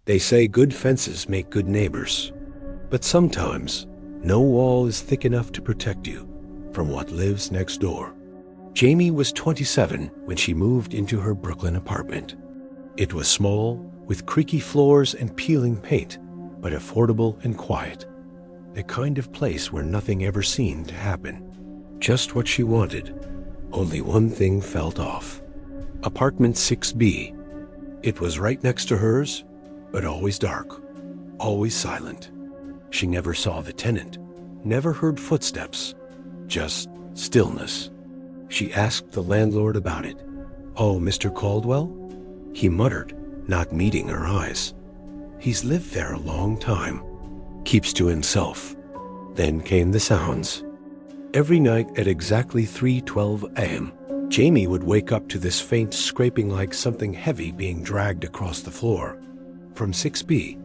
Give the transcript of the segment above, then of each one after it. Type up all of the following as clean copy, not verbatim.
They say good fences make good neighbors. But sometimes, no wall is thick enough to protect you from what lives next door. Jamie was 27 when she moved into her Brooklyn apartment. It was small, with creaky floors and peeling paint, but affordable and quiet. The kind of place where nothing ever seemed to happen. Just what she wanted. Only one thing felt off. Apartment 6B. It was right next to hers, but always dark, always silent. She never saw the tenant, never heard footsteps, just stillness. She asked the landlord about it. "Oh, Mr. Caldwell?" He muttered, not meeting her eyes. "He's lived there a long time." Keeps to himself. Then came the sounds. Every night at exactly 3:12 a.m., Jamie would wake up to this faint scraping like something heavy being dragged across the floor. From 6B,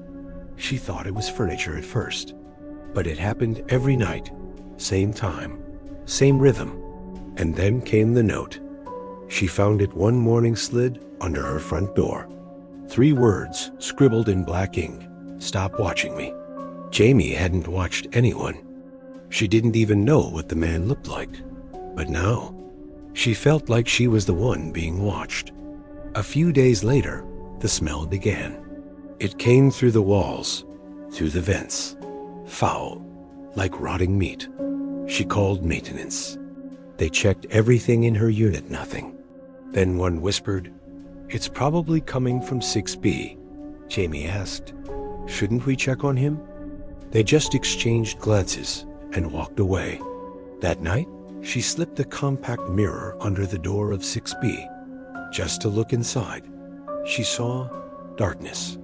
she thought it was furniture at first. But it happened every night, same time, same rhythm. And then came the note. She found it one morning slid under her front door. 3 words scribbled in black ink. "Stop watching me." Jamie hadn't watched anyone. She didn't even know what the man looked like. But now, she felt like she was the one being watched. A few days later, the smell began. It came through the walls, through the vents. Foul, like rotting meat. She called maintenance. They checked everything in her unit, nothing. Then one whispered, "It's probably coming from 6B. Jamie asked, "Shouldn't we check on him?" They just exchanged glances and walked away. That night, she slipped a compact mirror under the door of 6B, just to look inside. She saw darkness,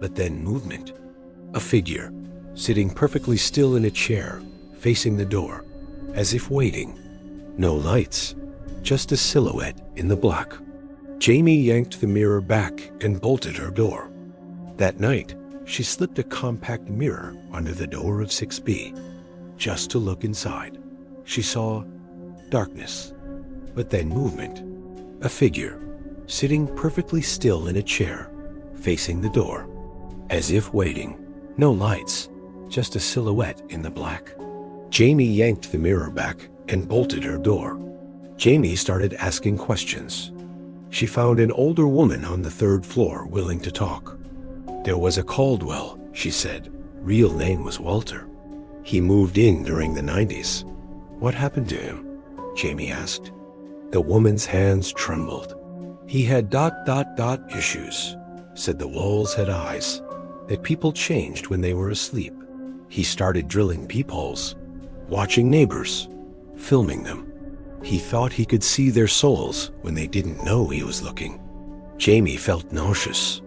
but then movement. A figure, sitting perfectly still in a chair, facing the door, as if waiting. No lights, just a silhouette in the black. Jamie yanked the mirror back and bolted her door. That night, she slipped a compact mirror under the door of 6B, just to look inside. She saw darkness, but then movement. A figure, sitting perfectly still in a chair, facing the door, as if waiting. No lights, just a silhouette in the black. Jamie yanked the mirror back and bolted her door. Jamie started asking questions. She found an older woman on the 3rd floor willing to talk. There was a Caldwell, she said. Real name was Walter. He moved in during the 90s. What happened to him? Jamie asked. The woman's hands trembled. He had ... issues, said the walls had eyes, that people changed when they were asleep. He started drilling peepholes, watching neighbors, filming them. He thought he could see their souls when they didn't know he was looking. Jamie felt nauseous.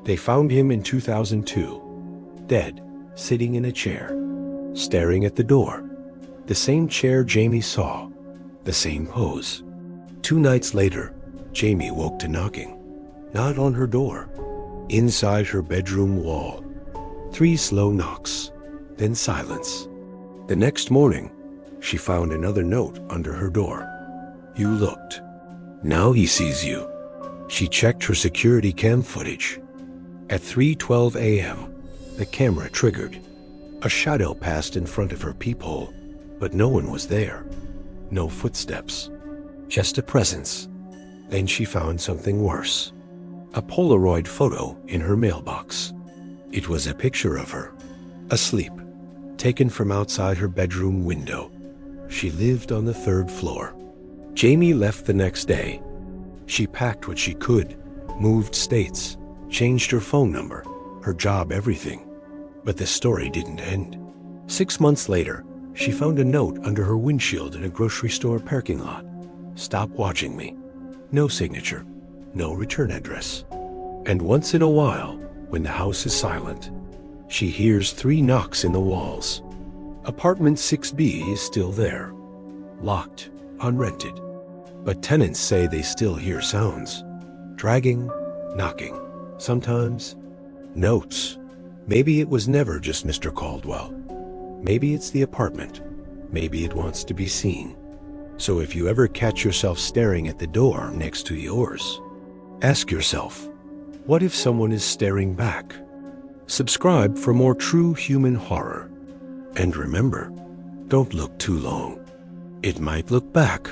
They found him in 2002, dead, sitting in a chair, staring at the door. The same chair Jamie saw, the same pose. 2 nights later, Jamie woke to knocking. Not on her door, inside her bedroom wall. 3 slow knocks, then silence. The next morning, she found another note under her door. You looked. Now he sees you. She checked her security cam footage. At 3:12 a.m., the camera triggered. A shadow passed in front of her peephole, but no one was there. No footsteps. Just a presence. Then she found something worse. A Polaroid photo in her mailbox. It was a picture of her, asleep, taken from outside her bedroom window. She lived on the 3rd floor. Jamie left the next day. She packed what she could, moved states, changed her phone number, her job, everything. But the story didn't end. 6 months later, she found a note under her windshield in a grocery store parking lot. Stop watching me. No signature, no return address. And once in a while, when the house is silent, she hears 3 knocks in the walls. Apartment 6B is still there, locked, unrented. But tenants say they still hear sounds. Dragging, knocking, sometimes notes. Maybe it was never just Mr. Caldwell. Maybe it's the apartment. Maybe it wants to be seen. So if you ever catch yourself staring at the door next to yours, ask yourself, what if someone is staring back? Subscribe for more true human horror. And remember, don't look too long. It might look back